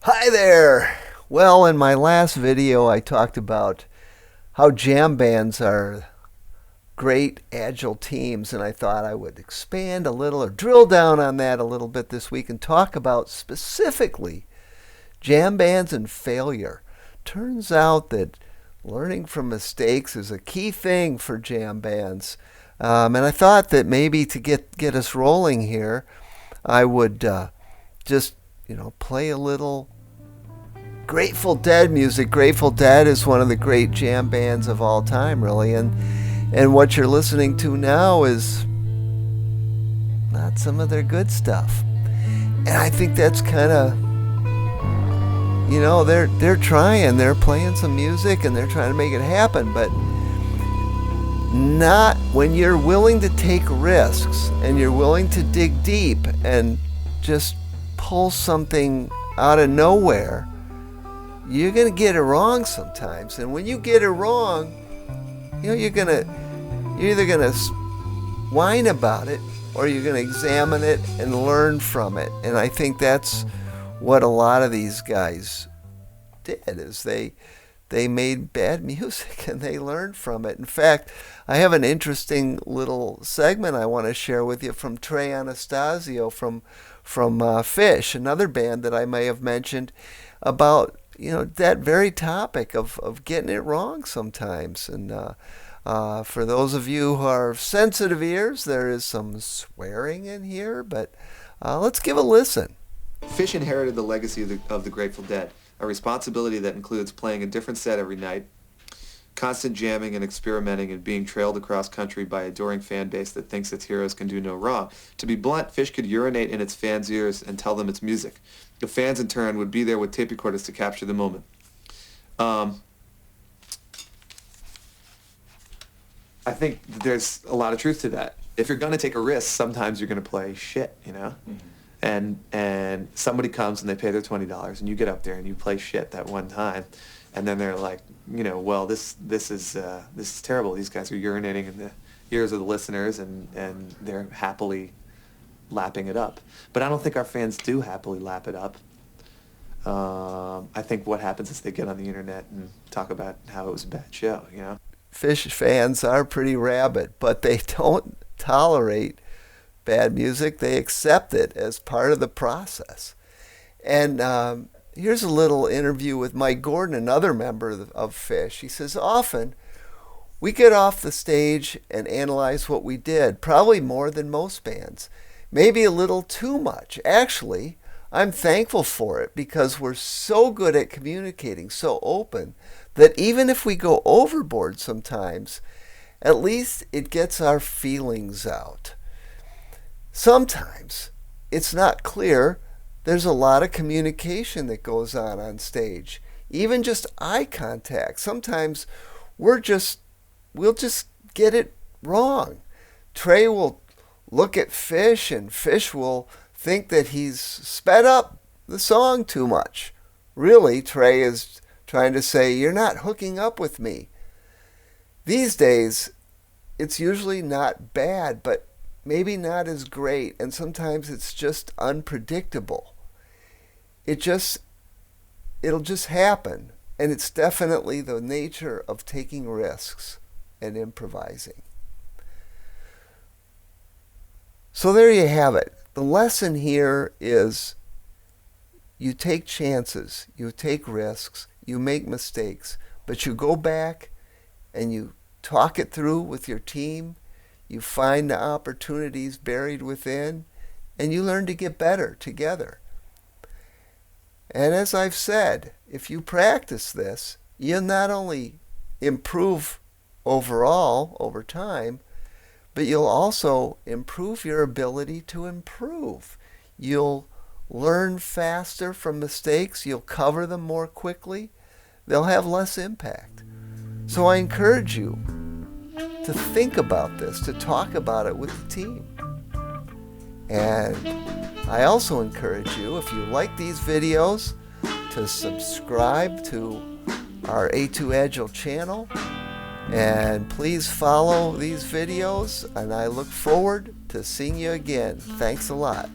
Hi there! Well, in my last video, I talked about how jam bands are great agile teams, and I thought I would expand a little or drill down on that a little bit this week and talk about specifically jam bands and failure. Turns out that learning from mistakes is a key thing for jam bands. And I thought that maybe to get us rolling here, I would just play a little Grateful Dead music. Grateful Dead is one of the great jam bands of all time, really, and what you're listening to now is not some of their good stuff. And I think that's kind of, they're trying, they're playing some music and they're trying to make it happen, but not when you're willing to take risks and you're willing to dig deep and just pull something out of nowhere. You're going to get it wrong sometimes. And when you get it wrong, you're either going to whine about it or you're going to examine it and learn from it. And I think that's what a lot of these guys did, is they made bad music and they learned from it. In fact, I have an interesting little segment I want to share with you from Trey Anastasio from Phish, another band that I may have mentioned, about that very topic of getting it wrong sometimes. And for those of you who are sensitive ears, there is some swearing in here, but let's give a listen. Phish inherited the legacy of the Grateful Dead, a responsibility that includes playing a different set every night, constant jamming and experimenting, and being trailed across country by an adoring fan base that thinks its heroes can do no wrong. To be blunt, Phish could urinate in its fans' ears and tell them it's music. The fans, in turn, would be there with tape recorders to capture the moment. I think there's a lot of truth to that. If you're going to take a risk, sometimes you're going to play shit, Mm-hmm. And somebody comes and they pay their $20, and you get up there and you play shit that one time, and then they're like, well, this is terrible. These guys are urinating in the ears of the listeners, and they're happily lapping it up. But I don't think our fans do happily lap it up. I think what happens is they get on the internet and talk about how it was a bad show, Phish fans are pretty rabid, but they don't tolerate bad music. They accept it as part of the process. And here's a little interview with Mike Gordon, another member of Phish. He says, often we get off the stage and analyze what we did, probably more than most bands. Maybe a little too much. Actually, I'm thankful for it because we're so good at communicating, so open, that even if we go overboard sometimes, at least it gets our feelings out. Sometimes it's not clear. There's a lot of communication that goes on stage. Even just eye contact. Sometimes we'll just get it wrong. Trey will look at Phish, and Phish will think that he's sped up the song too much. Really, Trey is trying to say, you're not hooking up with me. These days, it's usually not bad, but maybe not as great, and sometimes it's just unpredictable. It'll just happen, and it's definitely the nature of taking risks and improvising. So there you have it. The lesson here is you take chances, you take risks, you make mistakes, but you go back and you talk it through with your team, you find the opportunities buried within, and you learn to get better together. And as I've said, if you practice this, you'll not only improve overall over time, but you'll also improve your ability to improve. You'll learn faster from mistakes. You'll cover them more quickly. They'll have less impact. So I encourage you to think about this, to talk about it with the team. And I also encourage you, if you like these videos, to subscribe to our A2 Agile channel. And please follow these videos, and I look forward to seeing you again. Thanks a lot.